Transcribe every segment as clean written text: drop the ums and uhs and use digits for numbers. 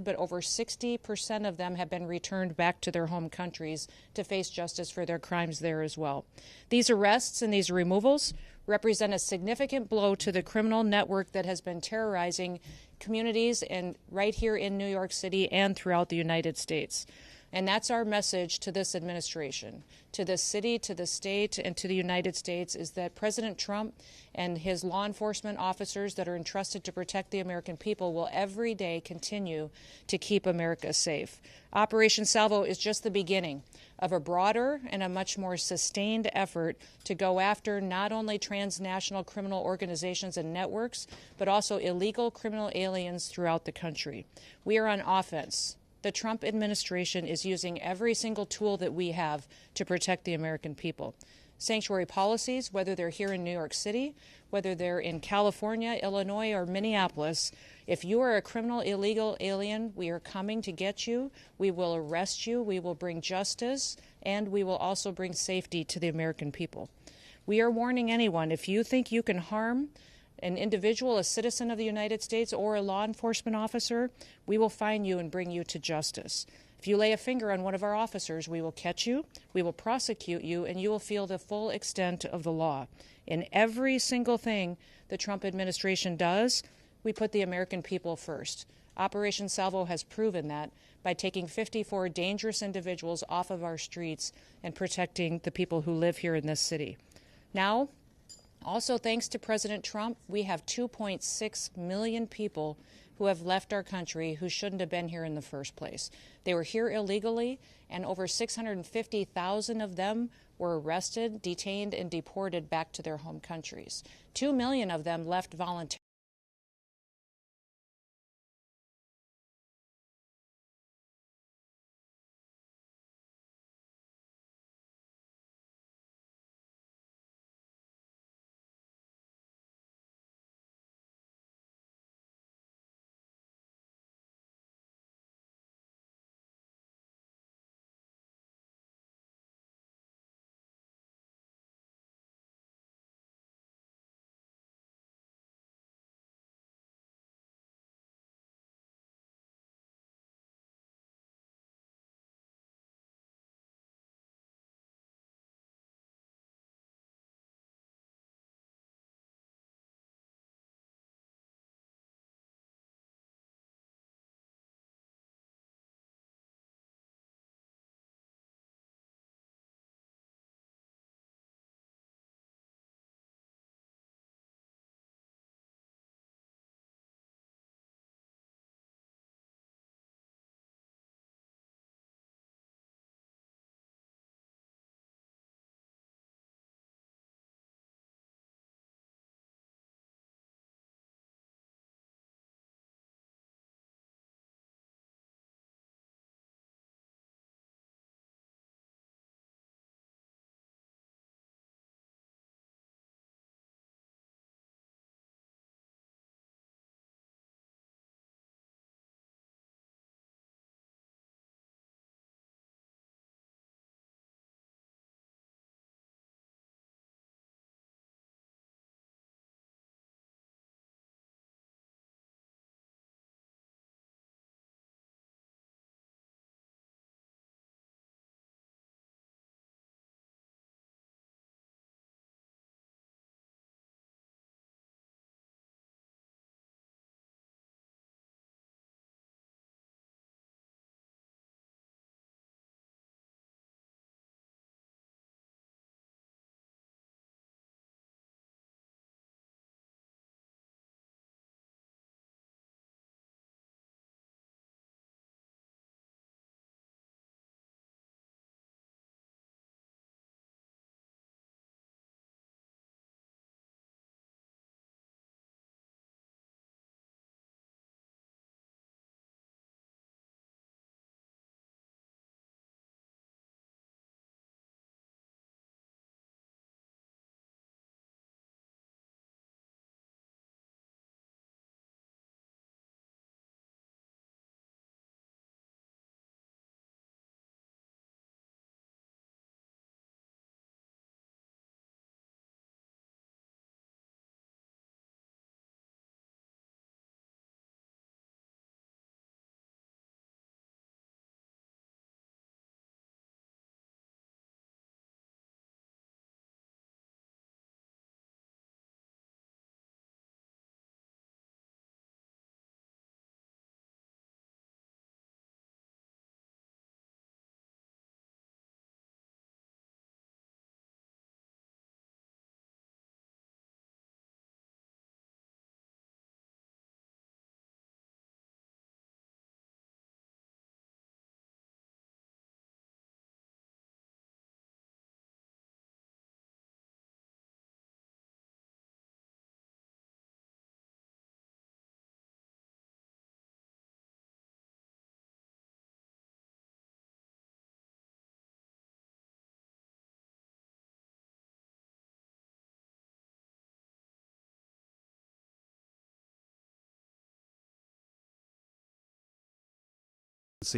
but over 60% of them have been returned back to their home countries to face justice for their crimes there as well. These arrests and these removals represent a significant blow to the criminal network that has been terrorizing communities right here in New York City and throughout the United States. And that's our message to this administration, to this city, to the state, and to the United States, is that President Trump and his law enforcement officers that are entrusted to protect the American people will every day continue to keep America safe. Operation Salvo is just the beginning of a broader and a much more sustained effort to go after not only transnational criminal organizations and networks, but also illegal criminal aliens throughout the country. We are on offense. The Trump administration is using every single tool that we have to protect the American people. Sanctuary policies, whether they're here in New York City, whether they're in California, Illinois, or Minneapolis, if you are a criminal illegal alien, we are coming to get you. We will arrest you. We will bring justice, and we will also bring safety to the American people. We are warning anyone, if you think you can harm an individual, a citizen of the United States, or a law enforcement officer, we will find you and bring you to justice. If you lay a finger on one of our officers, we will catch you, we will prosecute you, and you will feel the full extent of the law. In every single thing the Trump administration does, we put the American people first. Operation Salvo has proven that by taking 54 dangerous individuals off of our streets and protecting the people who live here in this city. Now, also, thanks to President Trump, we have 2.6 million people who have left our country who shouldn't have been here in the first place. They were here illegally, and over 650,000 of them were arrested, detained, and deported back to their home countries. 2 million of them left voluntarily.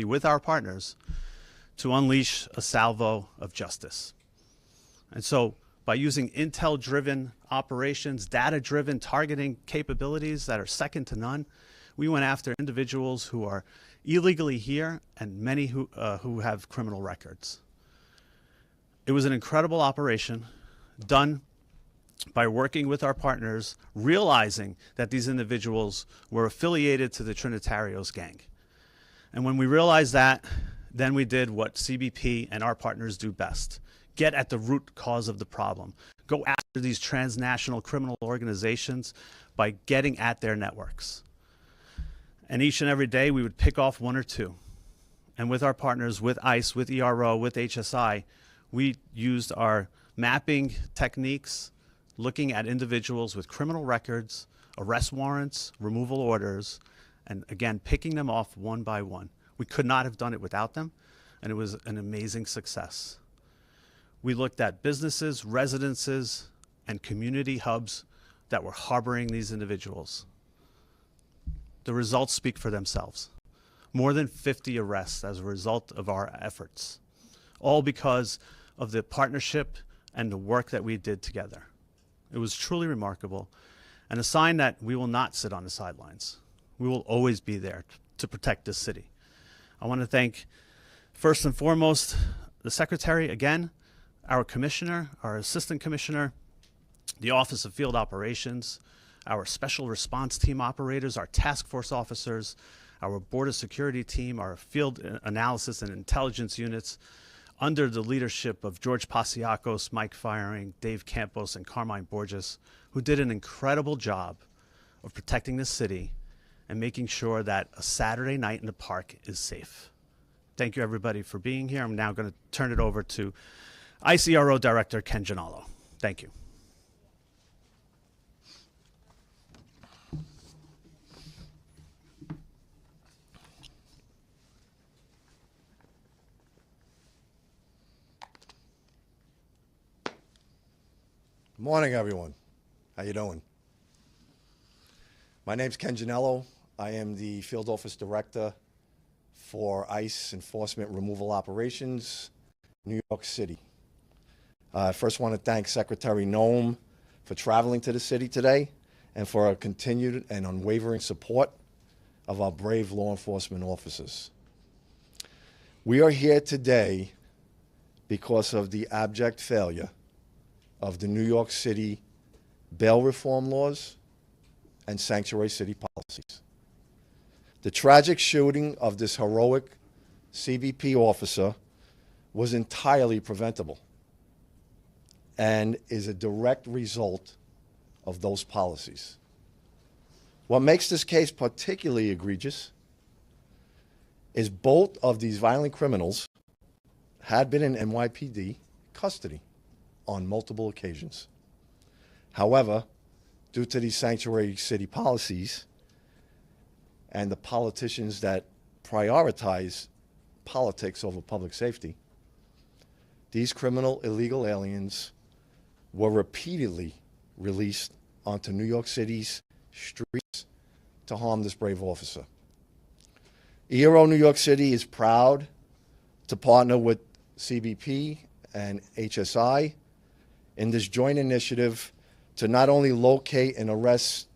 with our partners to unleash a salvo of justice. And so by using intel-driven operations, data-driven targeting capabilities that are second to none, we went after individuals who are illegally here and many who have criminal records. It was an incredible operation done by working with our partners, realizing that these individuals were affiliated to the Trinitarios gang. And when we realized that, then we did what CBP and our partners do best: get at the root cause of the problem. Go after these transnational criminal organizations by getting at their networks. And each and every day we would pick off one or two. And with our partners, with ICE, with ERO, with HSI, we used our mapping techniques, looking at individuals with criminal records, arrest warrants, removal orders, and again, picking them off one by one. We could not have done it without them, and it was an amazing success. We looked at businesses, residences, and community hubs that were harboring these individuals. The results speak for themselves. More than 50 arrests as a result of our efforts, all because of the partnership and the work that we did together. It was truly remarkable, and a sign that we will not sit on the sidelines. We will always be there to protect this city. I want to thank, first and foremost, the Secretary again, our Commissioner, our Assistant Commissioner, the Office of Field Operations, our Special Response Team operators, our task force officers, our Border Security Team, our Field Analysis and Intelligence units, under the leadership of George Pasiakos, Mike Firing, Dave Campos, and Carmine Borges, who did an incredible job of protecting the city and making sure that a Saturday night in the park is safe. Thank you, everybody, for being here. I'm now going to turn it over to ICRO Director Ken Gianallo. Thank you. Good morning, everyone. How you doing? My name's Ken Gianello. I am the Field Office Director for ICE Enforcement Removal Operations, New York City. I first want to thank Secretary Noem for traveling to the city today and for our continued and unwavering support of our brave law enforcement officers. We are here today because of the abject failure of the New York City bail reform laws and sanctuary city policies. The tragic shooting of this heroic CBP officer was entirely preventable and is a direct result of those policies. What makes this case particularly egregious is both of these violent criminals had been in NYPD custody on multiple occasions. However, due to these sanctuary city policies and the politicians that prioritize politics over public safety, these criminal illegal aliens were repeatedly released onto New York City's streets to harm this brave officer. ERO New York City is proud to partner with CBP and HSI in this joint initiative to not only locate and arrest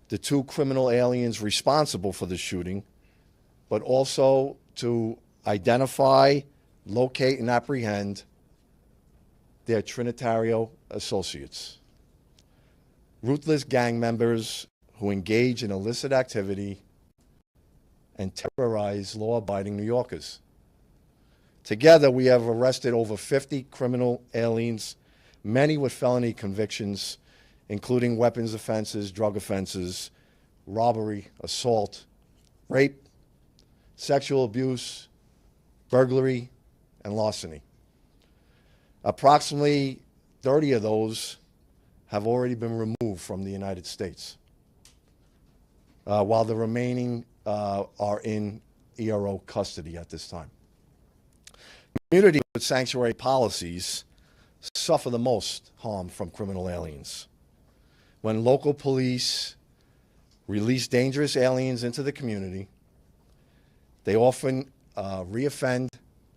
the two criminal aliens responsible for the shooting, but also to identify, locate, and apprehend their Trinitario associates. Ruthless gang members who engage in illicit activity and terrorize law-abiding New Yorkers. Together, we have arrested over 50 criminal aliens, many with felony convictions, including weapons offenses, drug offenses, robbery, assault, rape, sexual abuse, burglary, and larceny. Approximately 30 of those have already been removed from the United States, while the remaining are in ERO custody at this time. Communities with sanctuary policies suffer the most harm from criminal aliens. When local police release dangerous aliens into the community, they often reoffend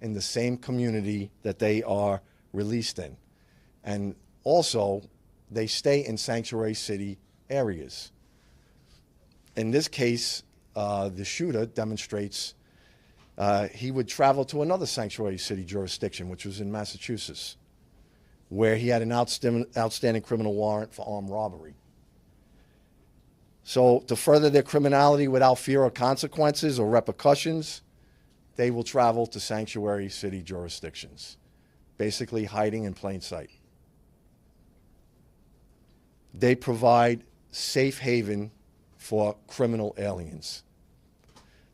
in the same community that they are released in. And also, they stay in sanctuary city areas. In this case, the shooter demonstrates he would travel to another sanctuary city jurisdiction, which was in Massachusetts, where he had an outstanding criminal warrant for armed robbery. So to further their criminality without fear of consequences or repercussions, they will travel to sanctuary city jurisdictions, basically hiding in plain sight. They provide safe haven for criminal aliens.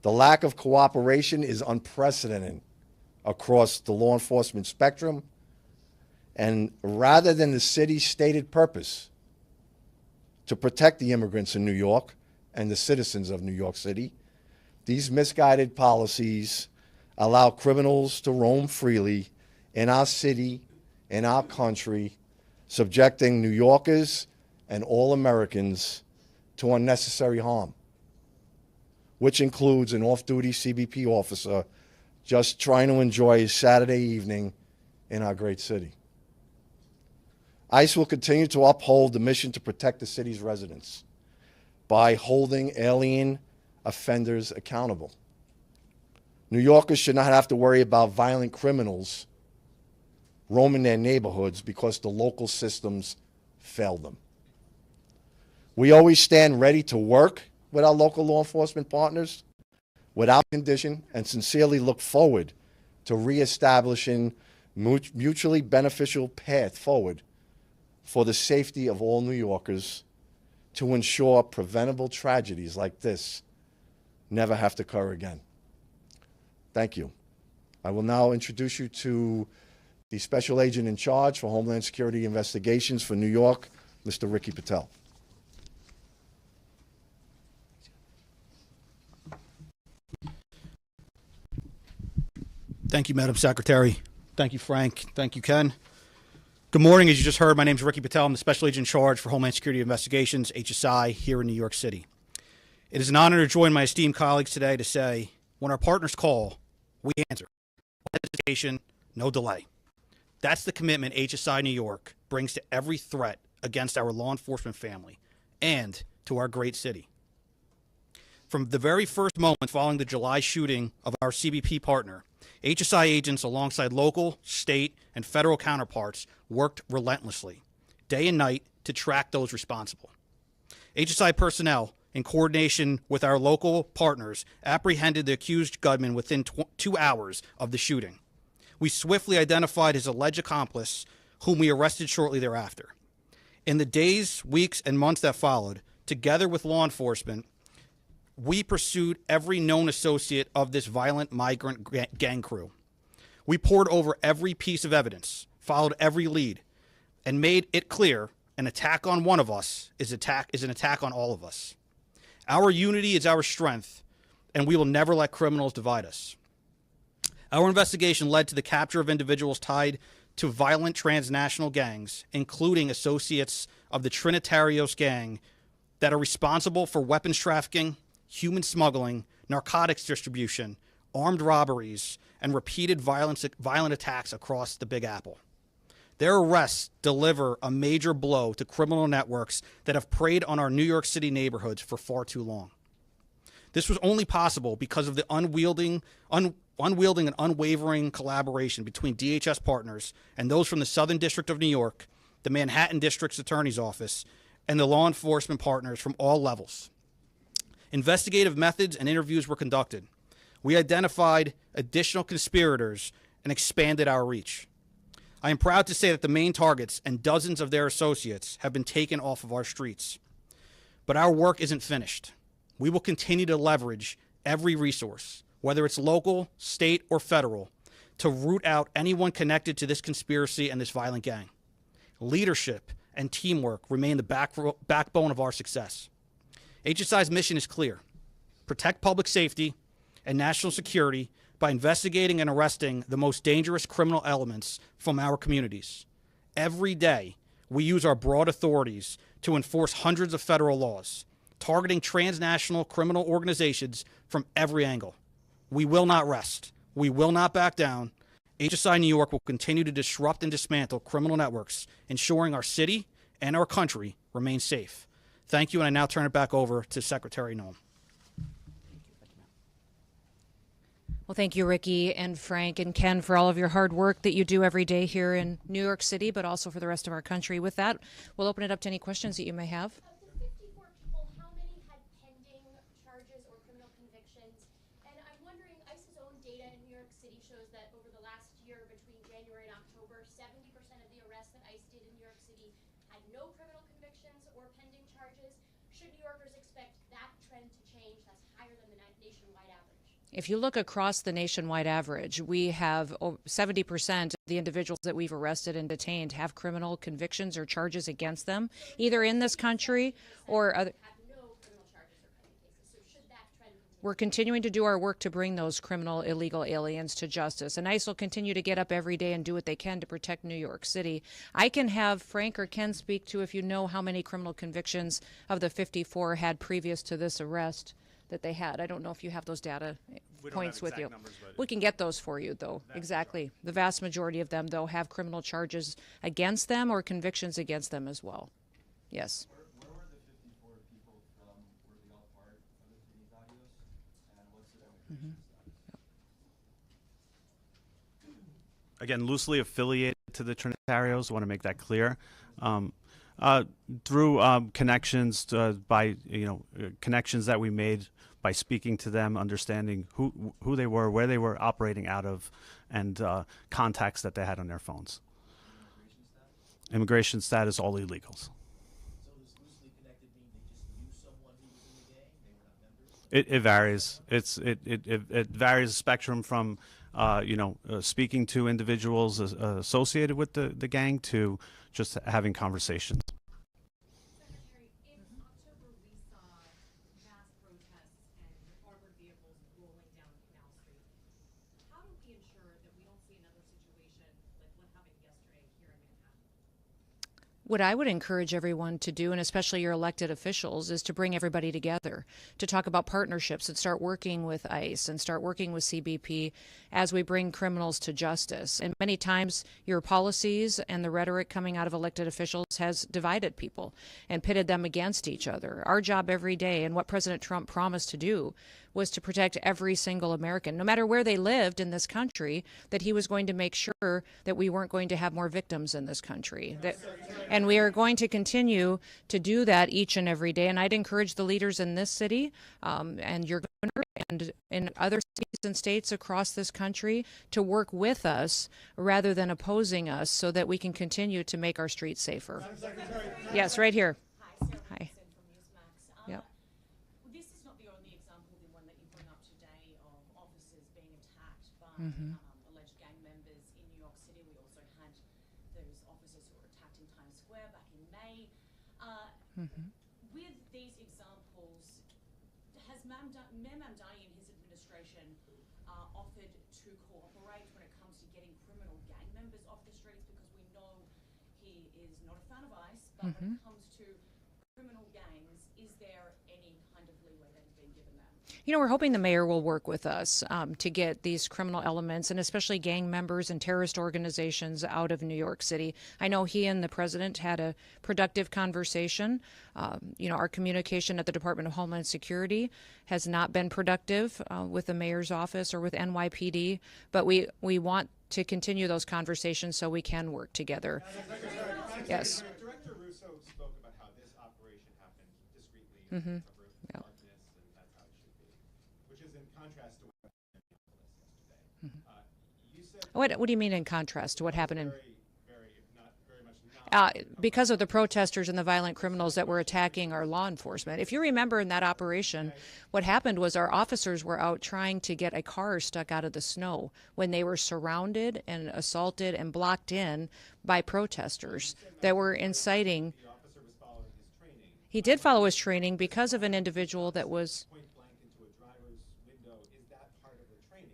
The lack of cooperation is unprecedented across the law enforcement spectrum, and rather than the city's stated purpose to protect the immigrants in New York and the citizens of New York City, these misguided policies allow criminals to roam freely in our city, in our country, subjecting New Yorkers and all Americans to unnecessary harm, which includes an off-duty CBP officer just trying to enjoy his Saturday evening in our great city. ICE will continue to uphold the mission to protect the city's residents by holding alien offenders accountable. New Yorkers should not have to worry about violent criminals roaming their neighborhoods because the local systems failed them. We always stand ready to work with our local law enforcement partners without condition and sincerely look forward to reestablishing mutually beneficial path forward for the safety of all New Yorkers to ensure preventable tragedies like this never have to occur again. Thank you. I will now introduce you to the Special Agent in Charge for Homeland Security Investigations for New York, Mr. Ricky Patel. Thank you, Madam Secretary. Thank you, Frank. Thank you, Ken. Good morning. As you just heard, my name is Ricky Patel. I'm the Special Agent in Charge for Homeland Security Investigations, HSI, here in New York City. It is an honor to join my esteemed colleagues today to say, when our partners call, we answer. No hesitation, no delay. That's the commitment HSI New York brings to every threat against our law enforcement family and to our great city. From the very first moment following the July shooting of our CBP partner, HSI agents alongside local, state, and federal counterparts worked relentlessly, day and night, to track those responsible. HSI personnel, in coordination with our local partners, apprehended the accused gunman within 2 hours of the shooting. We swiftly identified his alleged accomplice, whom we arrested shortly thereafter. In the days, weeks, and months that followed, together with law enforcement, we pursued every known associate of this violent migrant gang crew. We pored over every piece of evidence, followed every lead, and made it clear an attack on one of us is an attack on all of us. Our unity is our strength, and we will never let criminals divide us. Our investigation led to the capture of individuals tied to violent transnational gangs, including associates of the Trinitarios gang that are responsible for weapons trafficking, human smuggling, narcotics distribution, armed robberies, and repeated violent attacks across the Big Apple. Their arrests deliver a major blow to criminal networks that have preyed on our New York City neighborhoods for far too long. This was only possible because of the unwielding and unwavering collaboration between DHS partners and those from the Southern District of New York, the Manhattan District's Attorney's Office, and the law enforcement partners from all levels. Investigative methods and interviews were conducted. We identified additional conspirators and expanded our reach. I am proud to say that the main targets and dozens of their associates have been taken off of our streets. But our work isn't finished. We will continue to leverage every resource, whether it's local, state, or federal, to root out anyone connected to this conspiracy and this violent gang. Leadership and teamwork remain the backbone of our success. HSI's mission is clear: protect public safety and national security by investigating and arresting the most dangerous criminal elements from our communities. Every day, we use our broad authorities to enforce hundreds of federal laws, targeting transnational criminal organizations from every angle. We will not rest. We will not back down. HSI New York will continue to disrupt and dismantle criminal networks, ensuring our city and our country remain safe. Thank you, and I now turn it back over to Secretary Noem. Well, thank you, Ricky and Frank and Ken, for all of your hard work that you do every day here in New York City, but also for the rest of our country. With that, we'll open it up to any questions that you may have. Of the 54 people, how many had pending charges or criminal convictions? And I'm wondering, ICE's own data in New York City shows that over the last year, between January and October, 70% of the arrests that ICE did in New York City had no criminal convictions or pending charges. Should New Yorkers expect that trend to change? That's higher than the nationwide average. If you look across the nationwide average, we have 70% of the individuals that we've arrested and detained have criminal convictions or charges against them, either in this country or other. Have no criminal charges or pending cases. So should that trend continue? We're continuing to do our work to bring those criminal illegal aliens to justice. And ICE will continue to get up every day and do what they can to protect New York City. I can have Frank or Ken speak to if you know how many criminal convictions of the 54 had previous to this arrest that they had. I don't know if you have those data points with you. Numbers, we can get those for you, though. Exactly. The vast majority of them, though, have criminal charges against them or convictions against them as well. Yes. Where were the 54 people from? Were they all part of the Trinitarios? And what's their immigration status? Again, loosely affiliated to the Trinitarios. I want to make that clear. Through connections connections that we made by speaking to them, understanding who they were, where they were operating out of, and contacts that they had on their phones. Immigration status, all illegals. So this loosely connected mean they just knew someone who was in the gang? They were not members? It varies. It varies spectrum from speaking to individuals associated with the gang to just having conversations. Secretary, in October we saw mass protests and armored vehicles rolling down Canal Street. How do we ensure that we don't see another situation like what happened yesterday here in Manhattan? What I would encourage everyone to do, and especially your elected officials, is to bring everybody together, to talk about partnerships and start working with ICE and start working with CBP as we bring criminals to justice. And many times your policies and the rhetoric coming out of elected officials has divided people and pitted them against each other. Our job every day, and what President Trump promised to do, was to protect every single American, no matter where they lived in this country, that he was going to make sure that we weren't going to have more victims in this country. And we are going to continue to do that each and every day. And I'd encourage the leaders in this city and your governor and in other cities and states across this country to work with us rather than opposing us so that we can continue to make our streets safer. Yes, right here. Hi, Sarah Hi. Wilson from Newsmax. Yep. This is not the only example, the one that you bring up today, of officers being attacked by alleged gang members in New York City. We also had those officers who were attacked in Times Square back in May. With these examples, has Mayor Mamdani and his administration offered to cooperate when it comes to getting criminal gang members off the streets? Because we know he is not a fan of ICE, but when it comes to criminal gangs, is there any kind of leeway that is being given them? You know, we're hoping the mayor will work with us to get these criminal elements and especially gang members and terrorist organizations out of New York City. I know he and the president had a productive conversation. Our communication at the Department of Homeland Security has not been productive with the mayor's office or with NYPD, but we want to continue those conversations so we can work together. Yes. Director Russo spoke about how this operation happened discreetly, Yeah. darkness, and that's how it should be, which is in contrast to what happened in Minneapolis yesterday. You said What do you mean in contrast to what happened in? very, if not very much not. Because of the protesters and the violent criminals that were attacking our law enforcement. If you remember in that operation, what happened was our officers were out trying to get a car stuck out of the snow when they were surrounded and assaulted and blocked in by protesters that were inciting. The officer was following his training. He did follow his training because of an individual that was. Point blank into a driver's window. Is that part of the training?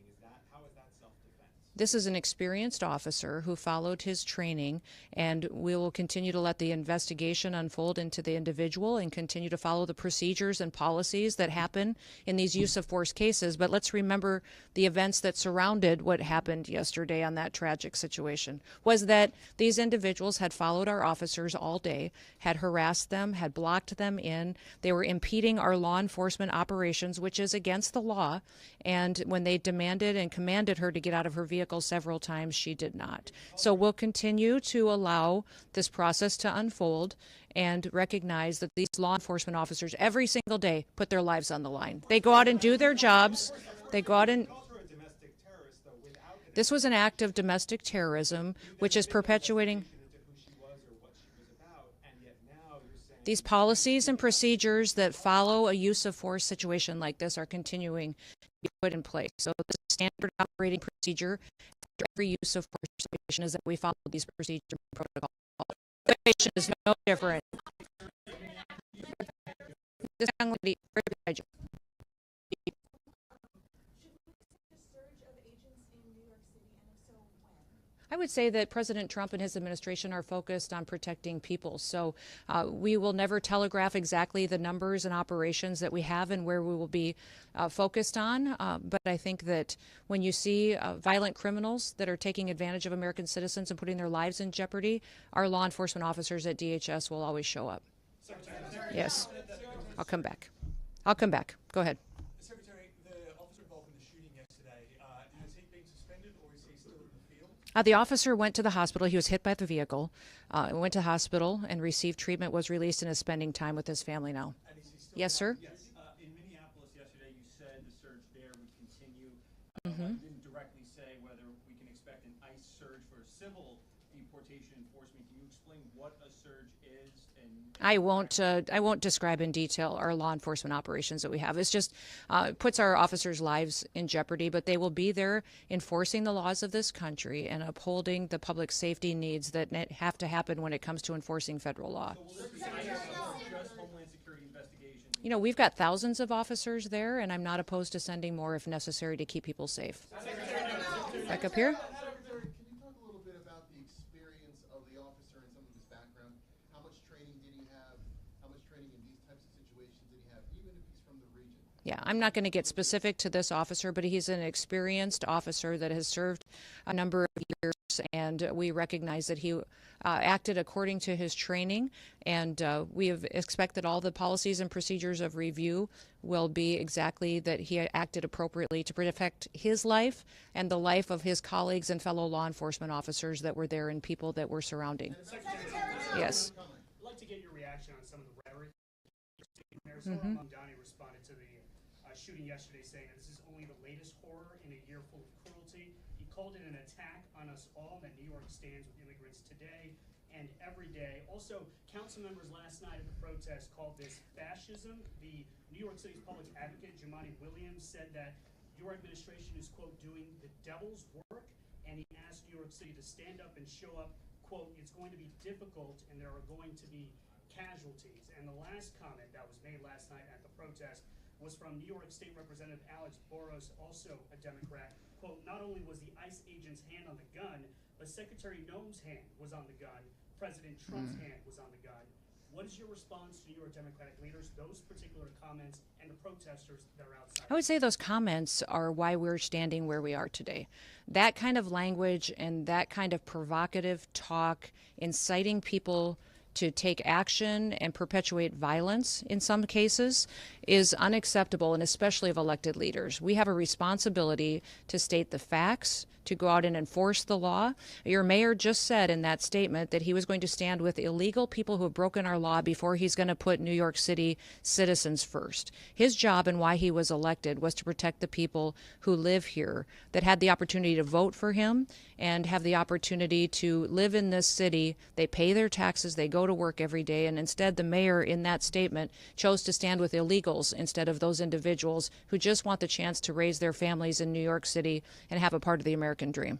How is that self-defense? This is an experienced officer who followed his training, and we will continue to let the investigation unfold into the individual and continue to follow the procedures and policies that happen in these use of force cases. But let's remember the events that surrounded what happened yesterday on that tragic situation was that these individuals had followed our officers all day, had harassed them, had blocked them in. They were impeding our law enforcement operations, which is against the law. And when they demanded and commanded her to get out of her vehicle several times, she did not. So we'll continue to allow this process to unfold and recognize that these law enforcement officers every single day put their lives on the line. They go out and do their jobs. They go out and... This was an act of domestic terrorism, which is perpetuating... These policies and procedures that follow a use of force situation like this are continuing to be put in place. So the standard operating procedure after every use of force situation is that we follow these procedures and protocols. The situation is no different. This young lady, right beside you. I would say that President Trump and his administration are focused on protecting people. So we will never telegraph exactly the numbers and operations that we have and where we will be focused on. But I think that when you see violent criminals that are taking advantage of American citizens and putting their lives in jeopardy, our law enforcement officers at DHS will always show up. Yes. I'll come back. I'll come back. Go ahead. The officer went to the hospital. He was hit by the vehicle, went to the hospital and received treatment, was released, and is spending time with his family now. Yes, sir? Yes. In Minneapolis yesterday, you said the surge there would continue. You didn't directly say whether we can expect an ICE surge for civil deportation enforcement. Can you explain what a surge is? I won't describe in detail our law enforcement operations that we have. It's just puts our officers' lives in jeopardy, but they will be there enforcing the laws of this country and upholding the public safety needs that have to happen when it comes to enforcing federal law. So will this be just Homeland Security Investigations? You know, we've got thousands of officers there, and I'm not opposed to sending more if necessary to keep people safe. Back up here. Yeah, I'm not going to get specific to this officer, but he's an experienced officer that has served a number of years, and we recognize that he acted according to his training, and we have expected all the policies and procedures of review will be exactly that he acted appropriately to protect his life and the life of his colleagues and fellow law enforcement officers that were there and people that were surrounding. Yes. I'd like to get your reaction on some of the rhetoric. Mayor Mamdani responded to the shooting yesterday saying that this is only the latest horror in a year full of cruelty. He called it an attack on us all, that New York stands with immigrants today and every day. Also, council members last night at the protest called this fascism. The New York City's public advocate, Jumaane Williams, said that your administration is, quote, doing the devil's work, and he asked New York City to stand up and show up, quote, it's going to be difficult and there are going to be casualties. And the last comment that was made last night at the protest was from New York State Representative Alex Boros, also a Democrat. Quote, not only was the ICE agent's hand on the gun, but Secretary Noem's hand was on the gun. President Trump's hand was on the gun. What is your response to New York Democratic leaders, those particular comments, and the protesters that are outside? I would say those comments are why we're standing where we are today. That kind of language and that kind of provocative talk, inciting people to take action and perpetuate violence in some cases is unacceptable, and especially of elected leaders. We have a responsibility to state the facts, to go out and enforce the law. Your mayor just said in that statement that he was going to stand with illegal people who have broken our law before he's going to put New York City citizens first. His job and why he was elected was to protect the people who live here, that had the opportunity to vote for him and have the opportunity to live in this city. They pay their taxes, they go to work every day, and instead the mayor in that statement chose to stand with illegals instead of those individuals who just want the chance to raise their families in New York City and have a part of the American dream.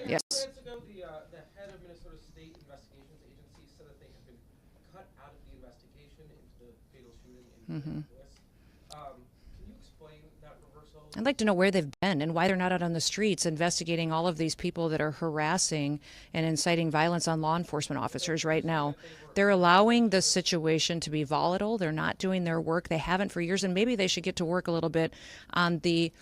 Yes. Minutes ago, the head of Minnesota State Investigations Agency said that they had been cut out of the investigation into the fatal shooting in Minneapolis. Can you explain that reversal I'd like to know where they've been and why they're not out on the streets investigating all of these people that are harassing and inciting violence on law enforcement officers right now. They're allowing this situation to be volatile. They're not doing their work. They haven't for years, and maybe they should get to work a little bit on the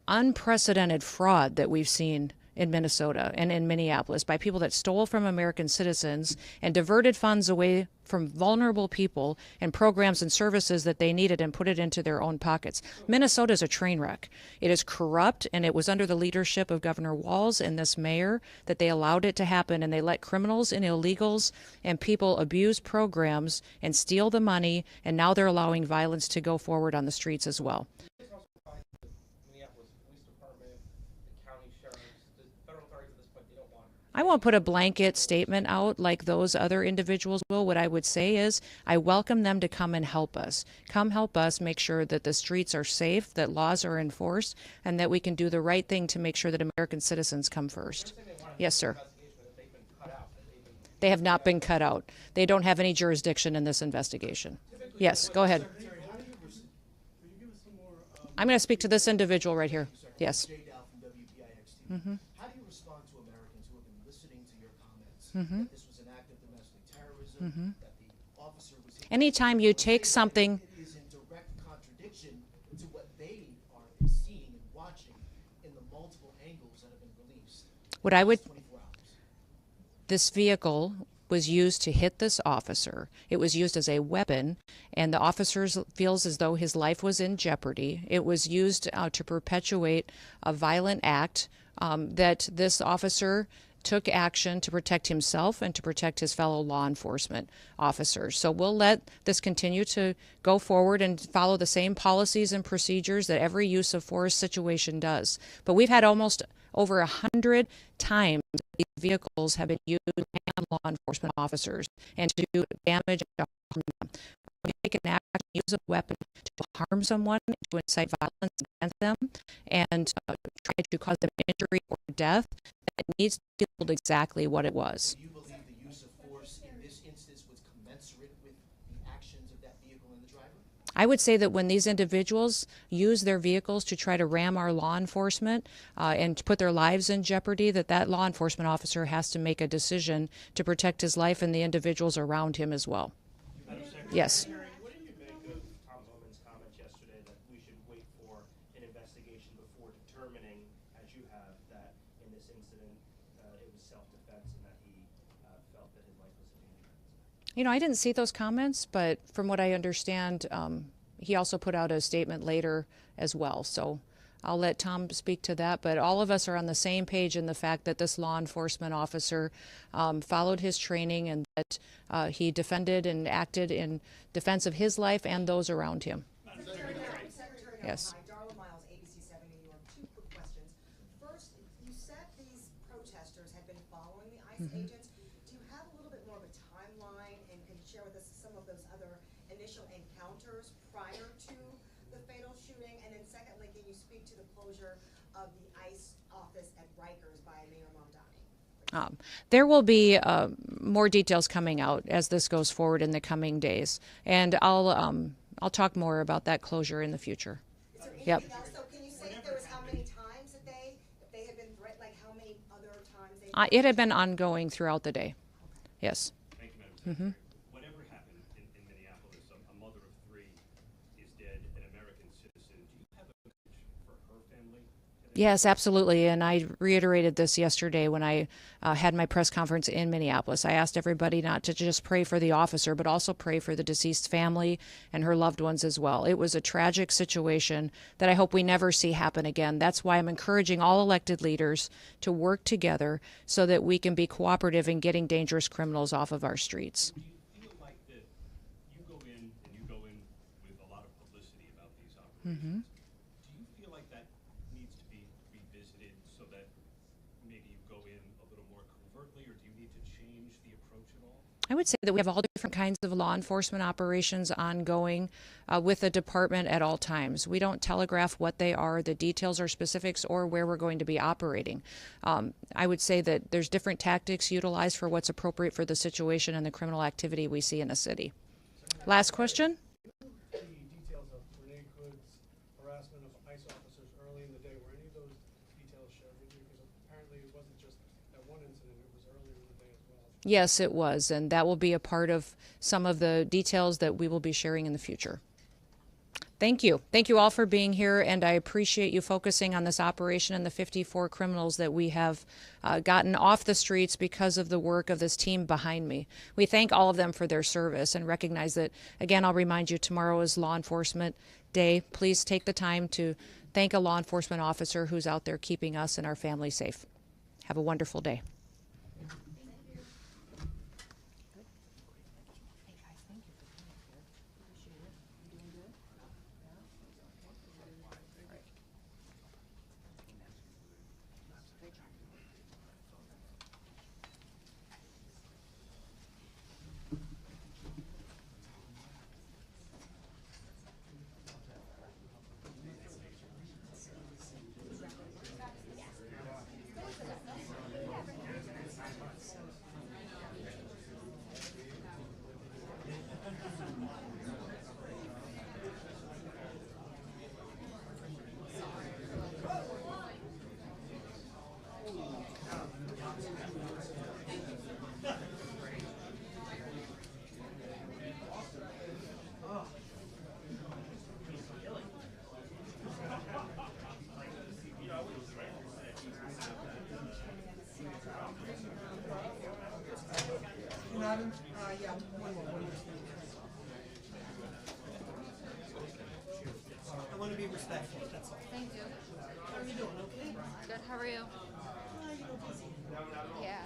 unprecedented fraud that we've seen in Minnesota and in Minneapolis by people that stole from American citizens and diverted funds away from vulnerable people and programs and services that they needed and put it into their own pockets. Minnesota is a train wreck. It is corrupt, and it was under the leadership of Governor Walz and this mayor that they allowed it to happen, and they let criminals and illegals and people abuse programs and steal the money, and now they're allowing violence to go forward on the streets as well. I won't put a blanket statement out like those other individuals will. What I would say is I welcome them to come and help us. Come help us make sure that the streets are safe, that laws are enforced, and that we can do the right thing to make sure that American citizens come first. Yes, sir. They have not been cut out. They don't have any jurisdiction in this investigation. Yes, go ahead. I'm going to speak to this individual right here. Yes. Mm-hmm. Mm-hmm. This was an act of domestic terrorism, mm-hmm. that the officer was anytime you take something, it is in direct contradiction to what they are seeing and watching in the multiple angles that have been released. What I would, this vehicle was used to hit this officer. It was used as a weapon, and the officer feels as though his life was in jeopardy. It was used to perpetuate a violent act that this officer took action to protect himself and to protect his fellow law enforcement officers. So we'll let this continue to go forward and follow the same policies and procedures that every use of force situation does. But we've had almost over 100 times these vehicles have been used on law enforcement officers and to do damage and to harm them. When you take an act, use a weapon to harm someone, to incite violence against them, and try to cause them injury or death, it needs to be told exactly what it was. Do you believe the use of force in this instance was commensurate with the actions of that vehicle and the driver? I would say that when these individuals use their vehicles to try to ram our law enforcement and to put their lives in jeopardy, that law enforcement officer has to make a decision to protect his life and the individuals around him as well. Yes. What did you make of Tom Homan's comments yesterday that we should wait for an investigation before determining, as you have, that in this incident it was self-defense and that he felt that his life was in danger? You know, I didn't see those comments, but from what I understand, he also put out a statement later as well. So I'll let Tom speak to that, but all of us are on the same page in the fact that this law enforcement officer followed his training and that he defended and acted in defense of his life and those around him. Secretary Yes. Darla Miles, ABC7 New York. Two quick questions. First, you said these protesters had been following the ICE agents. Do you have a little bit more of a timeline and can you share with us some of those other initial encounters prior to the fatal shooting? And then secondly, can you speak to the closure of the ICE office at Rikers by Mayor Mamdani? There will be more details coming out as this goes forward in the coming days, and I'll talk more about that closure in the future. Is there anything Yep. else? So can you say if there was how many times that if they had been threatened, like how many other times they? It had been ongoing throughout the day. Yes. Thank you, Madam Secretary. Whatever happened in Minneapolis, a mother of three is dead, an American citizen. Do you have a message for her family today? Yes, absolutely. And I reiterated this yesterday when I had my press conference in Minneapolis. I asked everybody not to just pray for the officer, but also pray for the deceased family and her loved ones as well. It was a tragic situation that I hope we never see happen again. That's why I'm encouraging all elected leaders to work together so that we can be cooperative in getting dangerous criminals off of our streets. Do you feel like that you go in with a lot of publicity about these operations? Do you feel like that needs to be revisited so that maybe you go in a little more covertly, or do you need to change the approach at all? I would say that we have all different kinds of law enforcement operations ongoing with the department at all times. We don't telegraph what they are, the details or specifics, or where we're going to be operating. I would say that there's different tactics utilized for what's appropriate for the situation and the criminal activity we see in the city. Last question? The details of Renee Good's harassment of ICE officers early in likely it wasn't just that one incident, it was earlier in the day as well. Yes, it was, and that will be a part of some of the details that we will be sharing in the future. Thank you. Thank you all for being here, and I appreciate you focusing on this operation and the 54 criminals that we have gotten off the streets because of the work of this team behind me. We thank all of them for their service and recognize that, again, I'll remind you, tomorrow is Law Enforcement Day. Please take the time to thank a law enforcement officer who's out there keeping us and our family safe. Have a wonderful day. I want to be respectful, that's all. Thank you. How are you doing, okay? Good, how are you? You know, busy. Yeah.